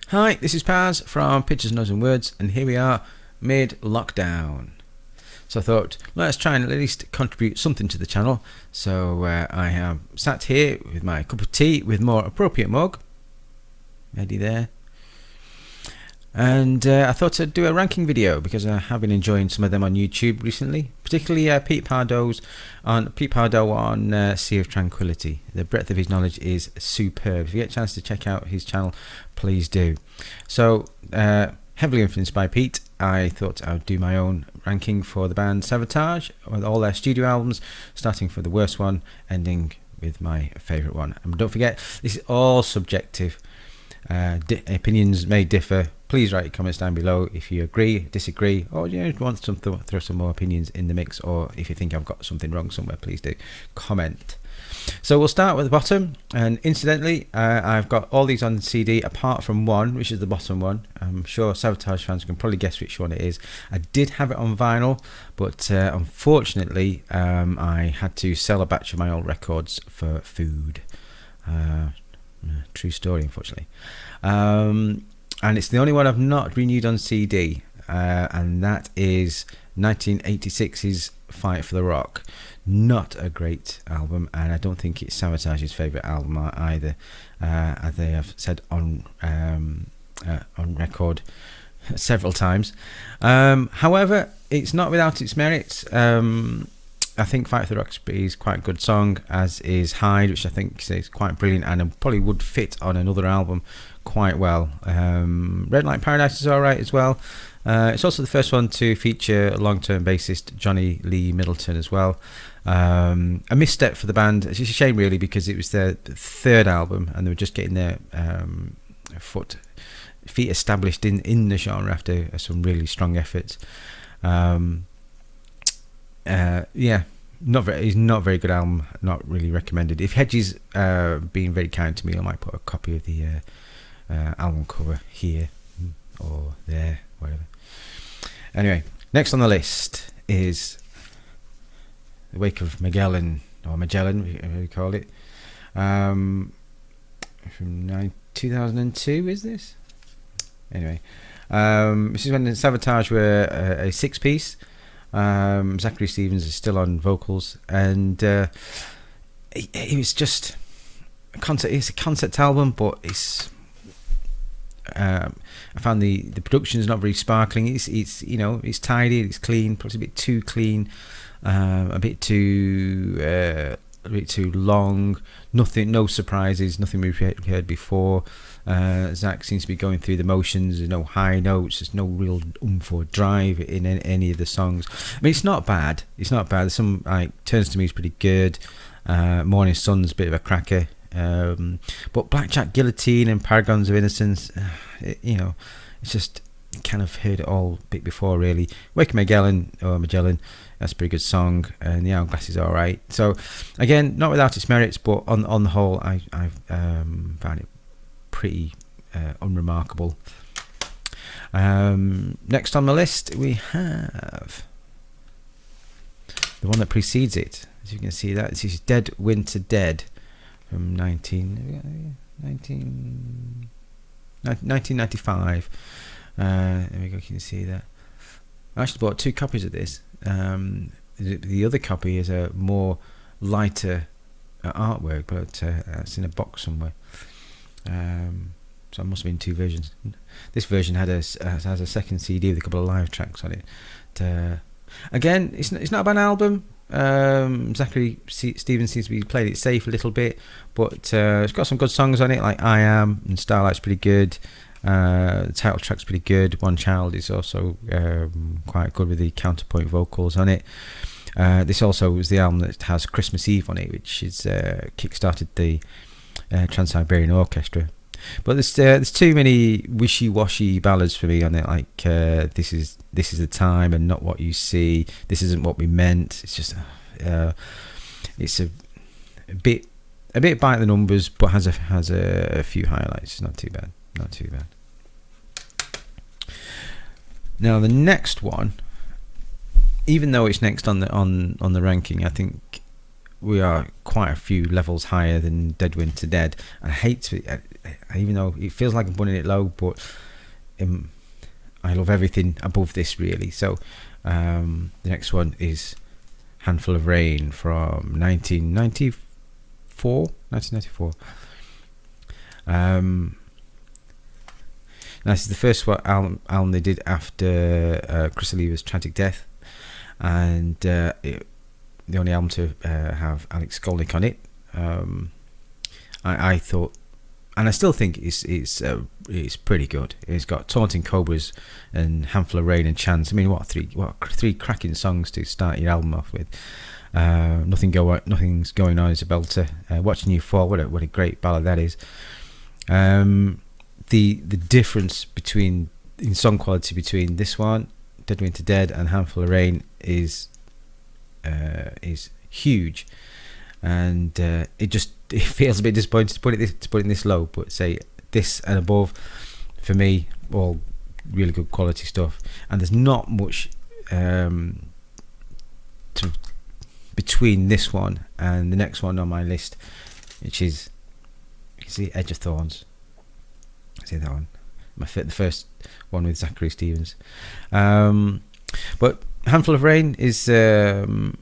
Hi, this is Paz from Pictures, Notes and Words, and here we are, mid-lockdown. So I thought, let's try and at least contribute something to the channel. So I have sat here with my cup of tea with more appropriate mug. Ready there. And I thought I'd do a ranking video because I have been enjoying some of them on YouTube recently, particularly Pete Pardoe on Sea of Tranquility. The breadth of his knowledge is superb. If you get a chance to check out his channel, please do. So heavily influenced by Pete, I thought I would do my own ranking for the band Savatage with all their studio albums, starting from the worst one, ending with my favourite one. And don't forget, this is all subjective. Opinions may differ. Please write your comments down below if you agree, disagree, or you want to throw some more opinions in the mix, or if you think I've got something wrong somewhere, please do comment. So we'll start with the bottom, and incidentally I've got all these on CD apart from one, which is the bottom one. I'm sure Savatage fans can probably guess which one it is. I did have it on vinyl, but unfortunately I had to sell a batch of my old records for food. True story, unfortunately. And it's the only one I've not renewed on CD, and that is 1986's Fight for the Rock. Not a great album, and I don't think it's Savatage's favourite album either, as they have said on record several times. However, it's not without its merits. I think Fight for the Rock is quite a good song, as is Hide, which I think is quite brilliant and probably would fit on another album quite well. Red Light Paradise is alright as well. It's also the first one to feature long-term bassist Johnny Lee Middleton as well. A misstep for the band. It's just a shame really, because it was their third album and they were just getting their feet established in the genre after some really strong efforts. Yeah, it's not a very good album, not really recommended. If Hedgy's being very kind to me, I might put a copy of the album cover here or there, whatever. Anyway, next on the list is The Wake of Magellan, or Magellan, whatever you call it, from 2002, is this? Anyway, this is when Savatage were a six-piece. Zachary Stevens is still on vocals, and it was just a concept. It's a concept album, but it's I found the production is not very sparkling. It's you know, it's tidy, it's clean, perhaps a bit too clean, a bit too long. Nothing, no surprises, nothing we've heard before. Zach seems to be going through the motions. There's no high notes. There's no real oomph or drive in any of the songs. I mean, it's not bad. It's not bad. There's some, like, Turns to Me is pretty good. Morning Sun's a bit of a cracker. But Blackjack Guillotine and Paragons of Innocence, you know, it's just kind of heard it all a bit before, really. Wake of Magellan, or Magellan, that's a pretty good song, and The Hourglass is alright. So again, not without its merits, but on the whole, I found it pretty unremarkable. Next on the list we have the one that precedes it. As you can see, that this is Dead Winter Dead from 1995. There we go, you can see that. I actually bought two copies of this. The other copy is a more lighter artwork, but it's in a box somewhere. So it must have been two versions. This version has a second CD with a couple of live tracks on it. Again, it's not a bad album. Zachary Stevens seems to be playing it safe a little bit, but it's got some good songs on it, like I Am and Starlight's pretty good. The title track's pretty good. One Child is also quite good with the counterpoint vocals on it. This also was the album that has Christmas Eve on it, which is kick-started the Trans-Siberian Orchestra. But there's too many wishy-washy ballads for me on it, like this is the time and not what you see. This isn't what we meant. It's just it's a bit by the numbers, but has a few highlights. Not too bad. Not too bad. Now the next one, even though it's next on the ranking, I think we are quite a few levels higher than Dead Winter Dead. I hate to, even though it feels like I'm putting it low, but I love everything above this really. So the next one is Handful of Rain from 1994. Now this is the first album they did after Chris Oliva's tragic death, and the only album to have Alex Skolnick on it. I thought, and I still think it's pretty good. It's got Taunting Cobras and Handful of Rain and Chance. I mean, what three cracking songs to start your album off with. Nothing's Going On is a belter. Watching You Fall, what a great ballad that is. The difference in song quality between this one, Dead Winter Dead, and Handful of Rain is huge, and it feels a bit disappointing to put it this low. But say this and above, for me, all really good quality stuff, and there's not much between this one and the next one on my list, which is, you see, Edge of Thorns. See that one, the first one with Zachary Stevens. But Handful of Rain is apparently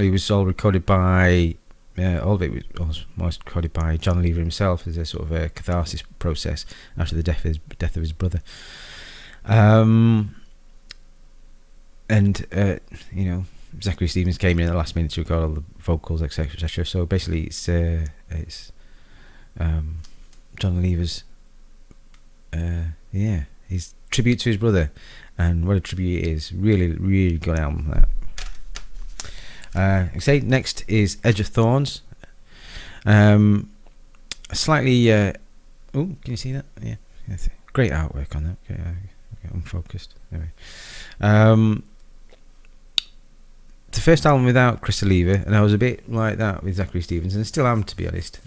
was all recorded by all of it was recorded by John Lever himself as a sort of a catharsis process after the death of his brother. And Zachary Stevens came in at the last minute to record all the vocals, etc. So basically, it's John Lever's his tribute to his brother, and what a tribute it is. Really, really good album that. Next is Edge of Thorns. Slightly can you see that? Yeah, great artwork on that. Okay, unfocused. Anyway, the first album without Chris Oliva, and I was a bit like that with Zachary Stevens, and still am, to be honest.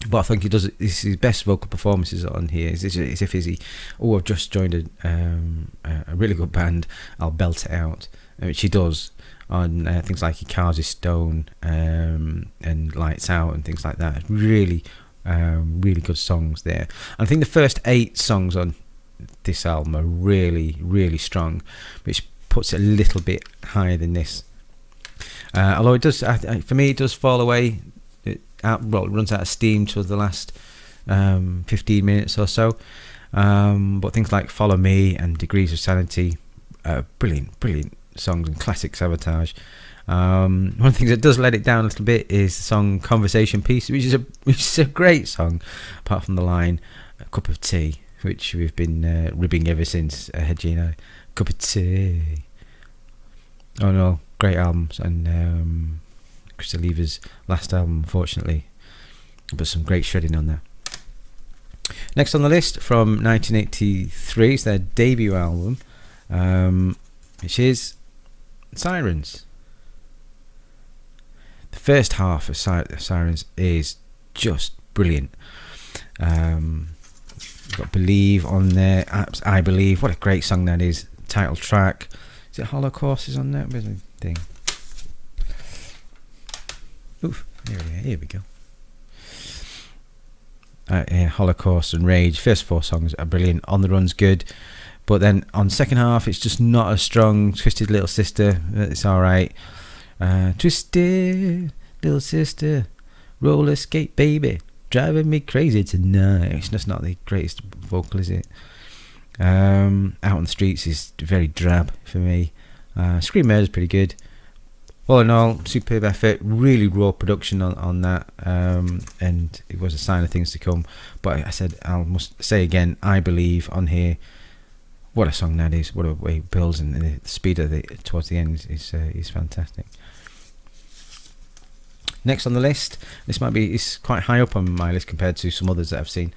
But I think he does. His best vocal performances on here. It's if he's I've just joined a really good band, I'll belt it out, which he does on things like He Carves His Stone and Lights Out and things like that. Really, really good songs there. And I think the first 8 songs on this album are really, really strong, which puts it a little bit higher than this. Although it does, for me, it does fall away. It runs out of steam towards the last 15 minutes or so. But things like Follow Me and Degrees of Sanity, brilliant songs and classic Savatage. One of the things that does let it down a little bit is the song Conversation Piece, which is a great song, apart from the line A Cup of Tea, which we've been ribbing ever since, Hedgy and I. Cup of tea. Oh no, great albums, and Chris Oliva's last album, unfortunately, but some great shredding on there. Next on the list, from 1983, is their debut album, which is Sirens. The first half of Sirens is just brilliant. You've got Believe on there, I Believe, what a great song that is. Title track, is it Holocaust is on there? Where's the thing? Oof, here we go. Holocaust and Rage, first 4 songs are brilliant. On the Run's good, but then on second half it's just not as strong. Twisted Little Sister, it's alright. Twisted Little Sister, roller skate baby, driving me crazy tonight. It's just not the greatest vocal, is it? Out on the Streets is very drab for me. Scream Murder is pretty good. All in all, superb effort, really raw production on that, and it was a sign of things to come. But I must say again, I Believe on here, what a song that is, what a way it builds, and the speed of it towards the end is fantastic. Next on the list, it's quite high up on my list compared to some others that I've seen,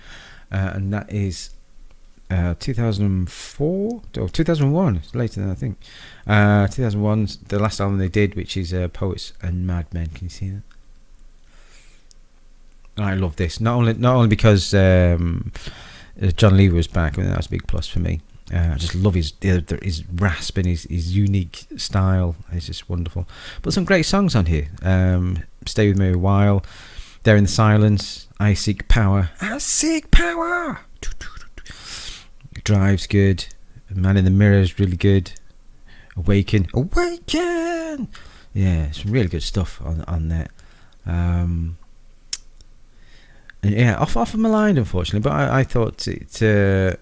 and that is 2004 or 2001. It's later than I think. 2001, the last album they did, which is Poets and Madmen. Can you see that? And I love this. Not only because John Lever was back. I mean, that was a big plus for me. I just love his rasp and his unique style. It's just wonderful. But some great songs on here. Stay With Me a While, There in the Silence, I Seek Power. I Seek Power. Drive's good. Man in the Mirror is really good. Awaken. Yeah, some really good stuff on there. And yeah, off of my line, unfortunately. But I thought it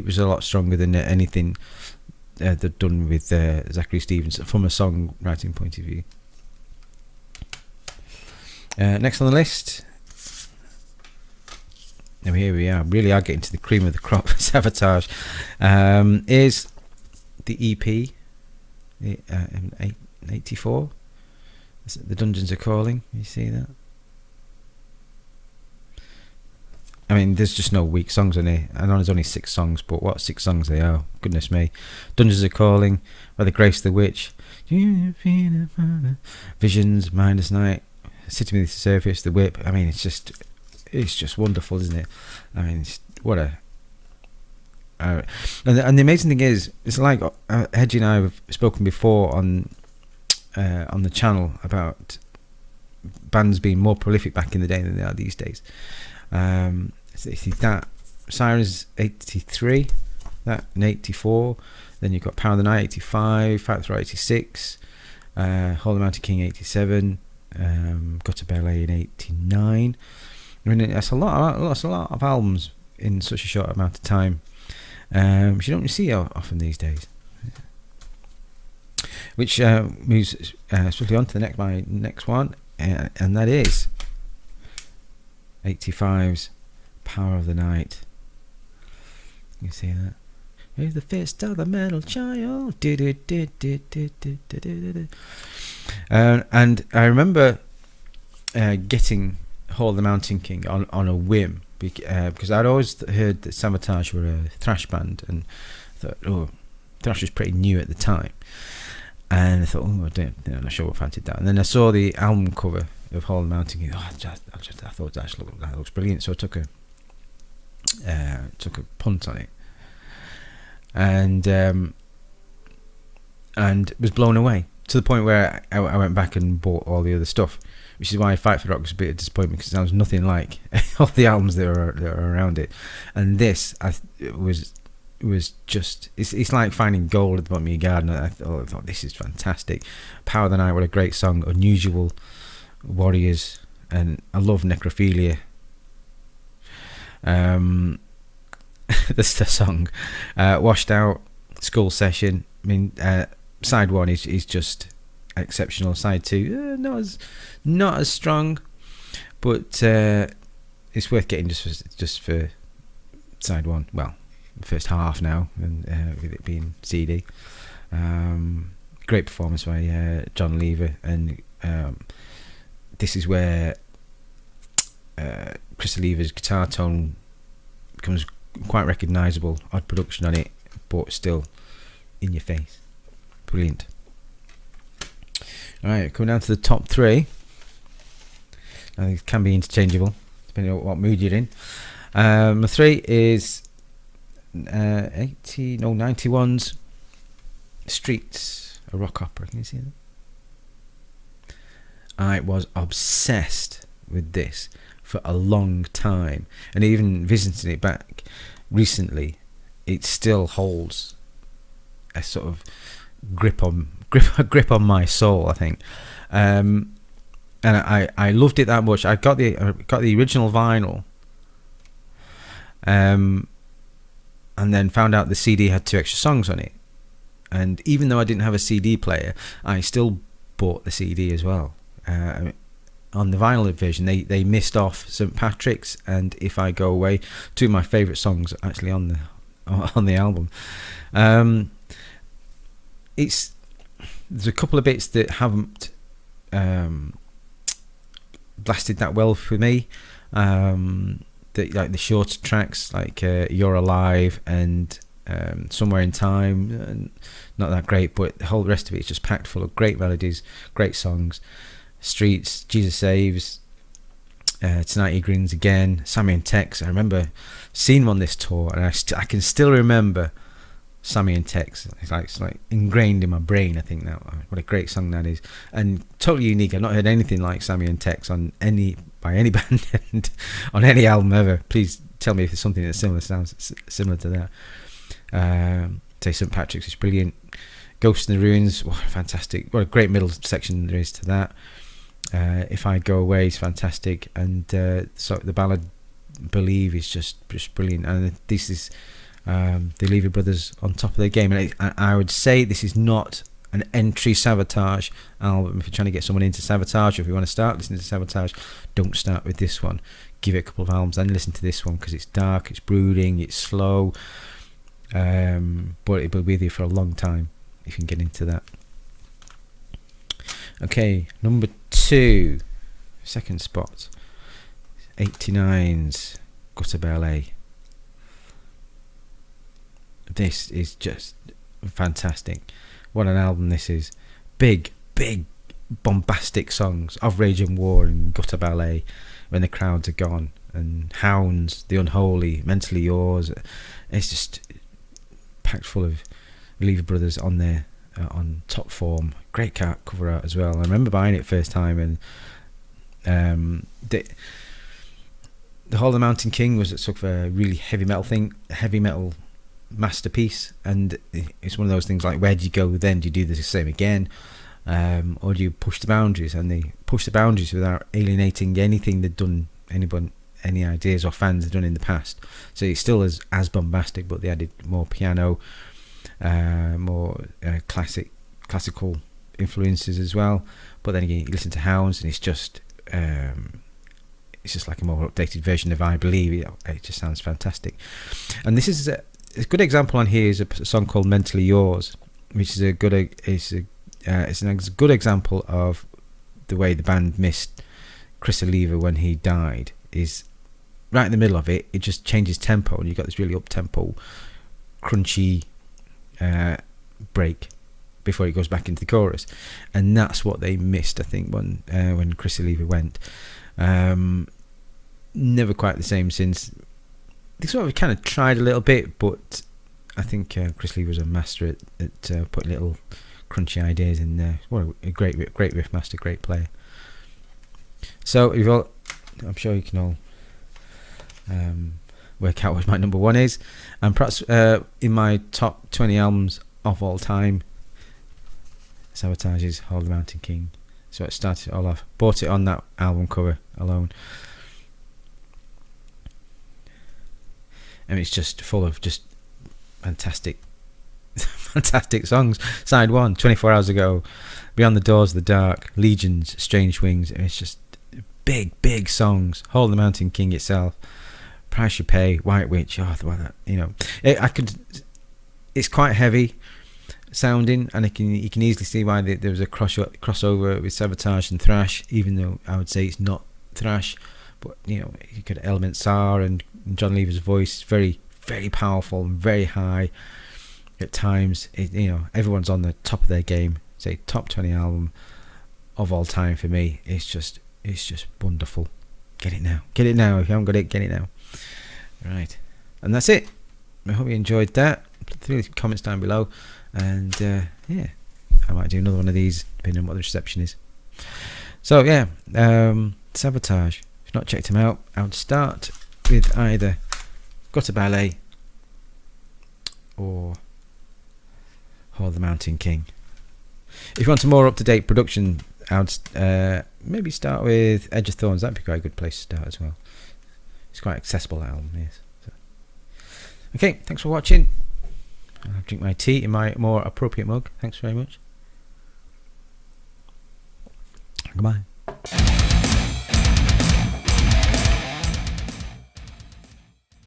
was a lot stronger than anything they've done with Zachary Stevens from a songwriting point of view. Next on the list, now here we are. Really are getting to the cream of the crop. Savatage is the EP in 84. The Dungeons Are Calling. You see that? I mean, there's just no weak songs on here. I know there's only 6 songs, but what 6 songs they are. Goodness me. Dungeons Are Calling, By the Grace of the Witch, Visions, Mindless Night, City Beneath the Surface, The Whip. I mean, it's just wonderful, isn't it? I mean, what a... and the amazing thing is, it's like Hedgy and I have spoken before on the channel about bands being more prolific back in the day than they are these days. That Sirens 83, that in 84, then you've got Power of the Night 85, Fight Through 86, Holy Mountain King 87, Gutter Ballet in 89. I mean, that's a lot of albums in such a short amount of time, which you don't see often these days. Which moves swiftly on to my next one, and that is 85's Power of the Night. You see that? Here's the fist of the metal child. And I remember getting Hall of the Mountain King on a whim, because I'd always heard that Savatage were a thrash band, and I thought, thrash was pretty new at the time. And I thought, I'm not sure what I fancied that. And then I saw the album cover of Hall of the Mountain King. I thought that looks brilliant. So I took a punt on it, and was blown away to the point where I went back and bought all the other stuff, which is why Fight for the Rock was a bit of disappointment, because it sounds nothing like all the albums that are around it. And this was just, it's like finding gold at the bottom of your garden. I thought this is fantastic. Power of the Night, what a great song. Unusual, Warriors, and I love Necrophilia. That's the song. Washed Out, Skull Session. I mean, side 1 is just exceptional. Side 2 not as strong, but it's worth getting just for side 1. Well, the first half now, and with it being CD. Great performance by John Lever, and this is where Chris Lever's guitar tone becomes quite recognisable. Odd production on it, but still in your face. Brilliant. Alright, coming down to the top 3. I think it can be interchangeable depending on what mood you're in. The 3 is 91's Streets, a rock opera. Can you see that? I was obsessed with this for a long time, and even visiting it back recently, it still holds a sort of grip on my soul, I think. And I loved it that much. I got the original vinyl, and then found out the CD had 2 extra songs on it. And even though I didn't have a CD player, I still bought the CD as well. On the vinyl version, they missed off St. Patrick's and If I Go Away, 2 of my favourite songs actually on the album. There's a couple of bits that haven't blasted that well for me. Like the shorter tracks, like You're Alive and Somewhere in Time, not that great, but the whole rest of it is just packed full of great melodies, great songs. Streets, Jesus Saves, Tonight He Grins Again, Sammy and Tex. I remember seeing them on this tour, and I can still remember Sammy and Tex. It's like ingrained in my brain. I think that what a great song that is, and totally unique. I've not heard anything like Sammy and Tex by any band and on any album ever. Please tell me if there's something that sounds similar to that. Say St. Patrick's is brilliant. Ghost in the Ruins, fantastic. What a great middle section there is to that. If I Go Away is fantastic, and so the ballad Believe is just brilliant. And this is the Lever Brothers on top of their game, and I would say this is not an entry Savatage album. If you're trying to get someone into Savatage, or if you want to start listening to Savatage, don't start with this one. Give it a couple of albums, then listen to this one, because it's dark, it's brooding, it's slow, but it will be with you for a long time if you can get into that. Okay, number 2, second spot, 89's Gutter Ballet. This is just fantastic. What an album this is. Big bombastic songs of Rage and War and Gutter Ballet, When the Crowds Are Gone, and Hounds, The Unholy, Mentally Yours. It's just packed full of Lever Brothers on there, on top form. Great cover art as well. I remember buying it first time, and the Hall of the Mountain King was sort of a really heavy metal masterpiece, and it's one of those things like, where do you go then? Do you do the same again, or do you push the boundaries? And they push the boundaries without alienating anything they'd done, any ideas or fans had done in the past. So it's still as bombastic, but they added more piano, more classical influences as well. But then again, you listen to Hounds, and it's just like a more updated version of I Believe. It just sounds fantastic. And this is a good example on here is a song called Mentally Yours, which is a good example of the way the band missed Chris Lever when he died. Is right in the middle of it, it just changes tempo, and you've got this really up-tempo, crunchy break before it goes back into the chorus, and that's what they missed, I think, when Chris Lever went. Never quite the same since. They sort of kind of tried a little bit, but I think Chris Lever was a master at putting little crunchy ideas in there. What a great riff master, great player. So I'm sure you can all work out what my number 1 is, and perhaps in my top 20 albums of all time, Savatage's Hall of the Mountain King. So it started it all off. Bought it on that album cover alone. And it's just full of just fantastic songs. Side 1, 24 Hours Ago, Beyond the Doors of the Dark, Legions, Strange Wings. And it's just big songs. Hall of the Mountain King itself, Price You Pay, White Witch. It's quite heavy sounding, and you can easily see why there was a crossover with Savatage and thrash, even though I would say it's not thrash. But you could elements are, and John Lever's voice very powerful and very high at times. Everyone's on the top of their game. Say top 20 album of all time for me. It's just wonderful. Get it now. If you haven't got it, get it now. Right, and that's it. I hope you enjoyed that. Put the comments down below, and I might do another one of these depending on what the reception is. So Savatage. If you've not checked him out, I would start with either Gutter Ballet or Hall of the Mountain King. If you want a more up-to-date production, I would maybe start with Edge of Thorns. That'd be quite a good place to start as well. It's quite accessible album, yes. So. Okay, thanks for watching. I'll drink my tea in my more appropriate mug. Thanks very much. Goodbye.